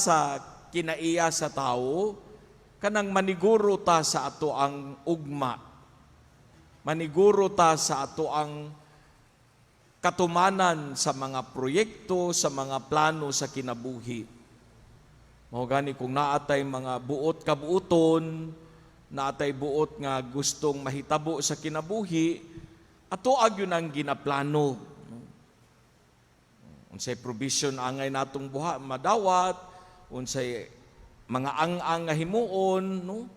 sa kinaiya sa tao, kanang maniguro ta sa ato ang ugma. Maniguro ta sa ato ang katumanan sa mga proyekto, sa mga plano sa kinabuhi. Mao gani kung naatay mga buot kabuuton, naatay buot nga gustong mahitabo sa kinabuhi, ato agyon ang ginaplano. Unsay provision angay natong buha madawat, unsay mga ang nga himuon, no?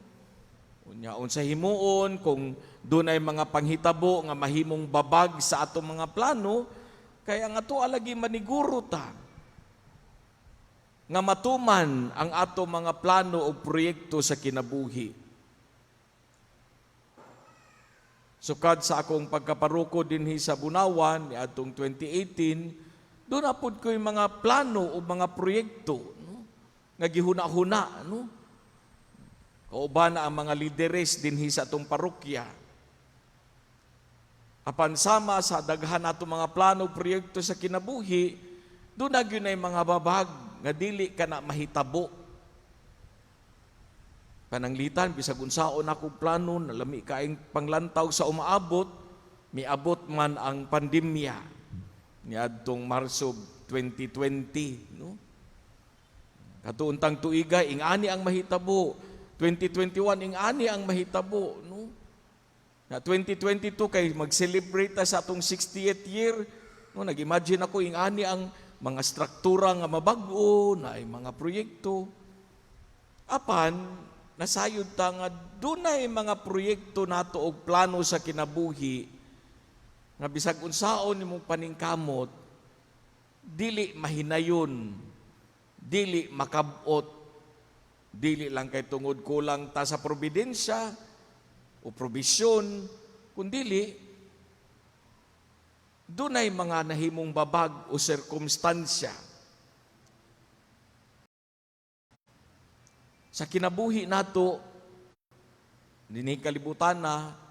Unya unsay himuon kung dunay mga panghitabo nga mahimong babag sa atong mga plano, kaya nga to alagi maniguro ta nga matuman ang ato mga plano o proyekto sa kinabuhi. Sukad sa akong pagkaparuko dinhi sa Bunawan ni atong 2018, doon na po ko yung mga plano o mga proyekto, no? Nga gihuna-huna, no? Kauban na ang mga lideres dinhi sa atong parokya. Apan sama sa daghan nato mga plano o proyekto sa kinabuhi, doon na yun ay mga babag nga dili ka na mahitabo. Pananglitan, bisag unsaon akong plano, nalami kaing panglantaw sa umaabot, miabot man ang pandemya niadtong Marso 2020. No? Katuuntang tuiga, ingani ang mahitabo. 2021, ingani ang mahitabo. No? Na 2022, kay mag-celebrate sa atong 60th year, no? Nag-imagine ako, ingani ang mga struktura nga mabago, na ay mga proyekto. Apan, nasayod ta nga dunay mga proyekto nato og plano sa kinabuhi nga bisag unsaon nimong paningkamot, dili mahinayon, dili makabot, dili lang kay tungod kulang ta sa probidensya o probisyon, kundili dunay mga nahimong babag o sirkumstansya sa kinabuhi nato dinhi kalibutan na.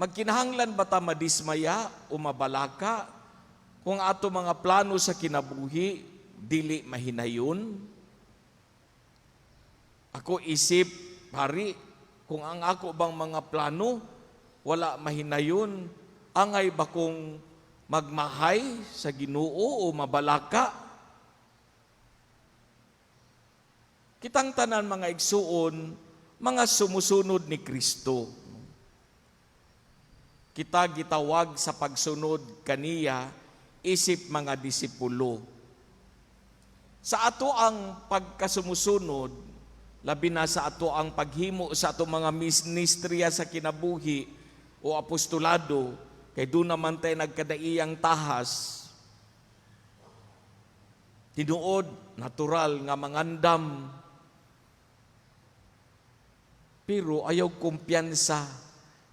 Magkinahanglan ba ta madismaya o mabalaka kung ato mga plano sa kinabuhi dili mahinayon? Ako isip, pari, kung ang ako bang mga plano wala mahinayon, angay ba kung magmahay sa Ginoo o mabalaka? Kitang tanan mga igsuon, mga sumusunod ni Kristo. Kita gitawag sa pagsunod kaniya, isip mga disipulo. Sa ato ang pagkasumusunod, labi na sa ato ang paghimo sa ato mga ministriya sa kinabuhi o apostolado, kay doon naman tayo nagkadaiyang tahas. Tinuod, natural nga mangandam. Pero ayaw kumpiyansa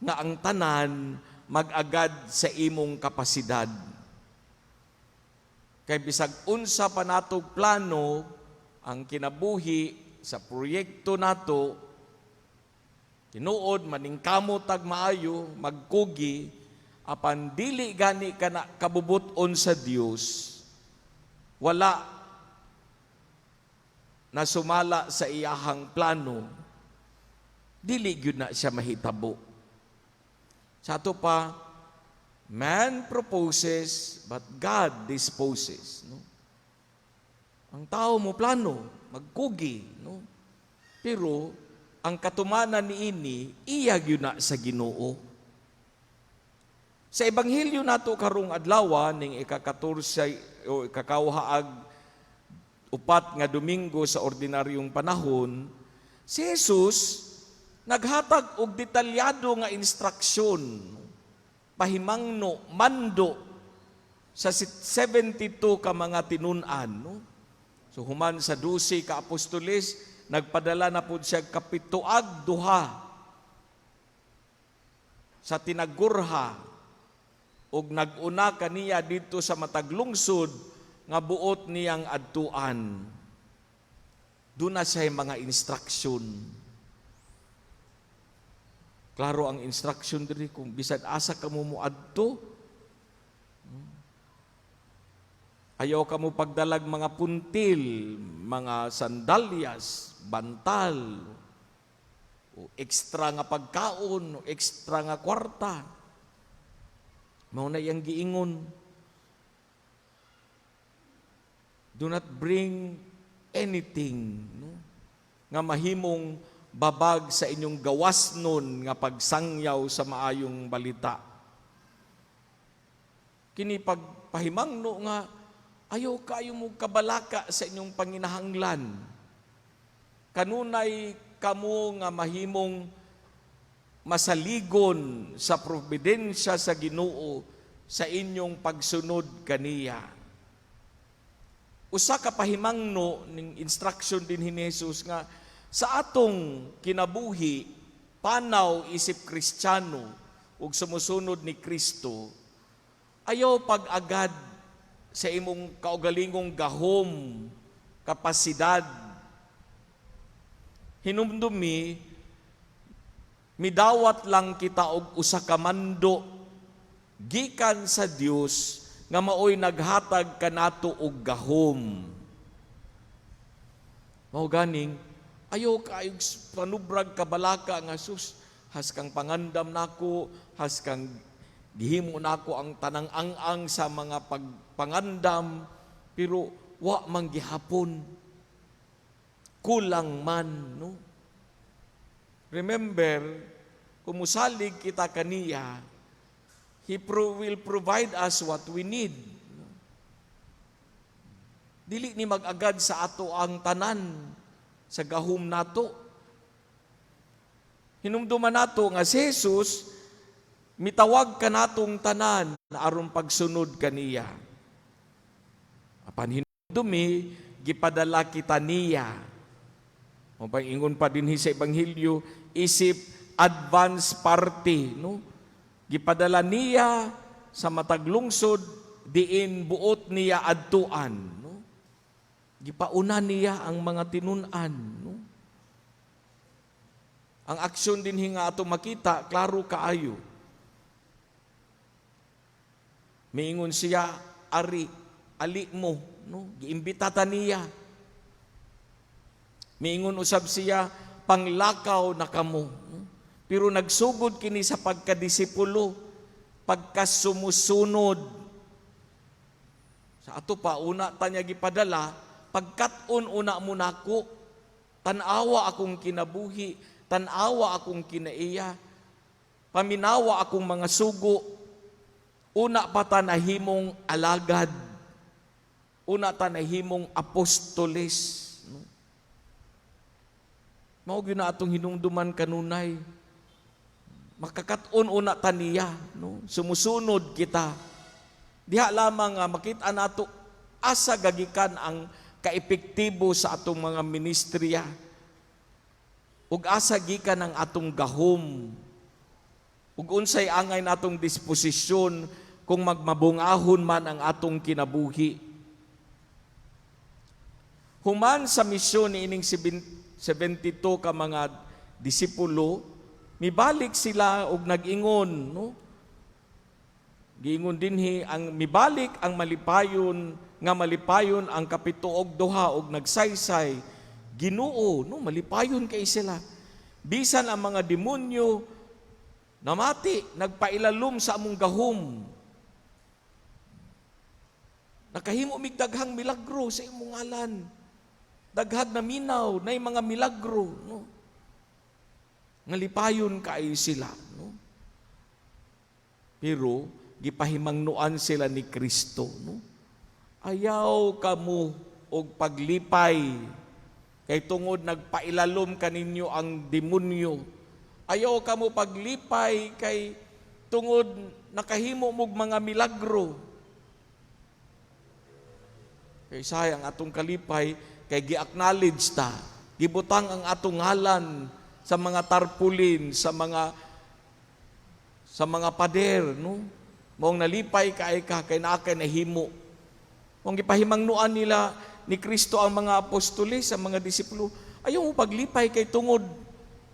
nga ang tanan mag-agad sa imong kapasidad. Kay bisag unsa pa nato plano ang kinabuhi sa proyekto nato, tinuod maningkamot tag maayo, magkugi, apan dili gani ka na kabubuton sa Dios, wala na sumala sa iyahang plano, dili gyud na siya mahitabo. Sa ato pa, man proposes but God disposes. No? Ang tao mo plano, magkugi, no? Pero ang katumanan niini iya gyud na sa Ginoo. Sa ebanghelyo nato karong adlaw ning ika-14 o ikakauhaag upat nga Domingo sa ordinaryong panahon, si Jesus naghatag og detalyado nga instruksyon, pahimangno, mando sa 72 ka mga tinun-an. No? So human sa 12 ka apostoles, nagpadala na po siya kapituag duha sa tinagurha og nag-una kaniya dito sa mataglungsod nga buot niyang adtuan. Doon na siya mga instruksyon. Klaro ang instruction diri kung bisan asa ka mo moadto. Ayaw ka mo pagdalag mga puntil, mga sandalyas, bantal, o ekstra nga pagkaon, o ekstra nga kwarta. Mao na iyang giingon. Do not bring anything, no, nga mahimong babag sa inyong gawas nun nga pagsangyaw sa maayong balita. Kini pagpahimangno nga ayaw kayo mo kabalaka sa inyong panginahanglan. Kanunay kamo nga mahimong masaligon sa providensya sa Ginoo sa inyong pagsunod kaniya. Usa ka pahimangno ning instruction din ni Jesus nga sa atong kinabuhi, panaw isip Kristiyano ug sumusunod ni Kristo, ayaw pag-agad sa imong kaugalingong gahom, kapasidad. Hinumdumi, midawat lang kita og usa ka mando gikan sa Dios nga maoy naghatag kanato og gahom. Mao ganing ayaw kaayog panubrag kabalaka nga sus, has kang pangandam nako, has kang gihimo nako ang tanang ang sa mga pagpangandam, pero wa man gihapon. Kulang man, no? Remember, kung musalig kita kaniya, He will provide us what we need. Dili ni mag-agad sa ato ang tanan sa gahom nato. Hinumduman nato nga si Jesus mitawag ka natong tanan na aron pagsunod kaniya. Apan hinumdumi gipadala kita niya. O ingon pa din sa Ebanghelyo, isip advance party, no? Gipadala niya sa matag lungsod diin buot niya adtuan, no? Gipauna niya ang mga tinun-an, no? Ang aksyon din hinga ato makita klaro kaayo. Miingon siya, ali mo, no? Giimbitata niya. Miingon usab siya, panglakaw na kamo, no? Pero nagsugod kini sa pagkadisipulo, pagkasumusunod. Sa ato pa, una tanya gipadala, pagkat-on una mo nako, tanawa akong kinabuhi, tanawa akong kinaiya, paminawa akong mga sugo, una pa tanahimong alagad, una tanahimong apostoles. No? Mao gyud na atong hinungduman kanunay. Makakaton una taniya, no? Sumusunod kita. Diha lamang nga makita nato asa gagikan ang kaepektibo sa atong mga ministriya. Ug asa gikan ang atong gahom. Ug unsay angay natong disposisyon kung magmabungahon man ang atong kinabuhi. Human sa misyon ni ining 72 ka mga disipulo, mibalik sila og nag-ingon, no? Giingon dinhi ang mibalik ang malipayon nga malipayon ang kapituog duha og nagsaysay. Ginoo, no, malipayon kay sila. Bisan ang mga demonyo namati, nagpailalom sa among gahom. Nakahimo mig daghang milagro sa imong ngalan. Daghag na minaw, nay mga milagro, no? Ngalipayon kay sila, no? Pero gipahimangnuan sila ni Kristo, no? Ayaw kamo og paglipay kay tungod nagpailalom kaninyo ang demonyo. Ayaw kamo paglipay kay tungod nakahimo mog mga milagro. Kay sayang atong kalipay kay gi-acknowledge ta, gibutang ang atong ngalan sa mga tarpulin, sa mga pader, no? Mong nalipay kay naakay nahimo. Mong gipahimangnuan nila ni Kristo ang mga apostoles, ang mga disipulo, ayaw mo paglipay kay tungod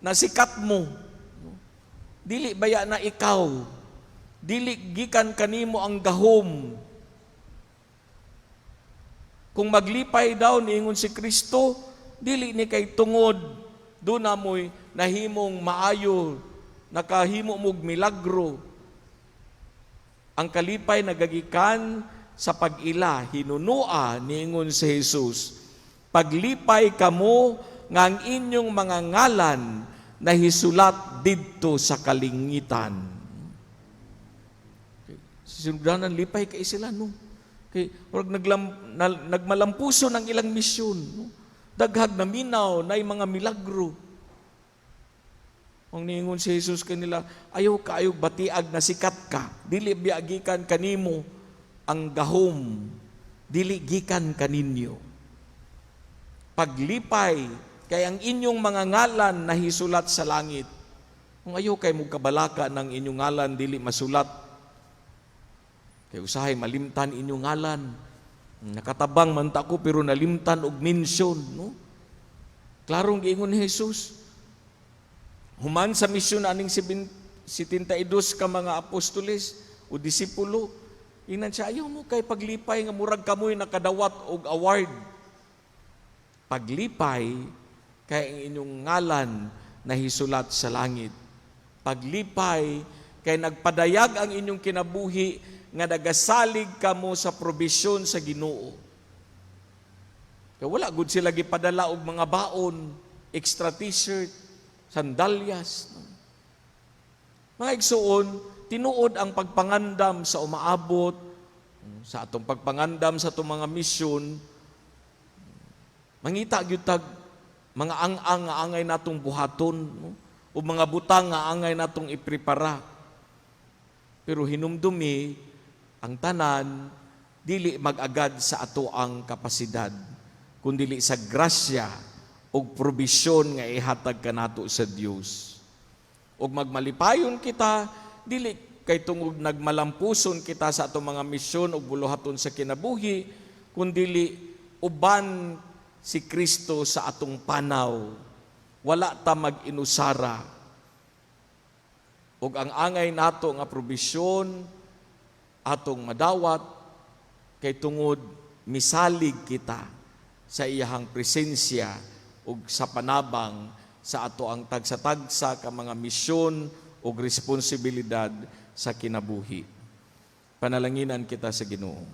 na sikat mo. No? Dili baya na ikaw, dili gikan kanimo ang gahom. Kung maglipay daw niingon si Kristo, dili ni kay tungod do na mo'y nahimong maayo, nakahimo mog milagro. Ang kalipay nagagikan sa pag-ila, hinunua niingon si Jesus. Paglipay kamo nga ang inyong mga ngalan na hisulat didto sa kalingitan. Sinugdanan lipay kay sila no. Kay nagmalampuso ng ilang misyon, no? Daghag na minaw na mga milagro. Ang niingon si Jesus kanila, ayaw kaayog batiag na sikat ka, dili biagikan kanimo ang gahom, dili gikan kaninyo. Paglipay, kay ang inyong mga ngalan na hisulat sa langit. Kung ayaw kay mong kabalaka ng inyong ngalan, dili masulat. Kay usahay malimtan inyong ngalan. Nakatabang man ta ko pero nalimtan og mensyon, no? Klarong giingon ni Jesus. Human sa misyon aning 72 ka mga apostoles o disipulo, inan siya ayaw mo kay paglipay nga murag kamoy nakadawat og award. Paglipay kay ang inyong ngalan na hisulat sa langit. Paglipay kay nagpadayag ang inyong kinabuhi nga nagasalig kamo sa probisyon sa Ginoo. Kaya wala gud sila gipadala og mga baon, extra t-shirt, sandalyas. Mga igsuon, tinuod ang pagpangandam sa umaabot, sa atong pagpangandam sa atong mga misyon, mangita gyud tag mga ang-ang nga angay natong buhaton, no? O mga butang nga angay natong iprepara. Pero hinumdumi, ang tanan, dili mag-agad sa ato ang kapasidad, kundi sa grasya o probisyon nga ihatag kanato sa Dios. O magmalipayon kita, dili kay tungod nagmalampuson kita sa ato mga misyon o buluhaton sa kinabuhi, kundi uban si Kristo sa atong panaw. Wala ta mag-inusara. O ang angay nato nga probisyon, atong madawat, kay tungod misalig kita sa iyahang presensya ug sa panabang sa ato ang tagsa-tagsa ka mga misyon ug responsibilidad sa kinabuhi. Panalanginan kita sa Ginoo.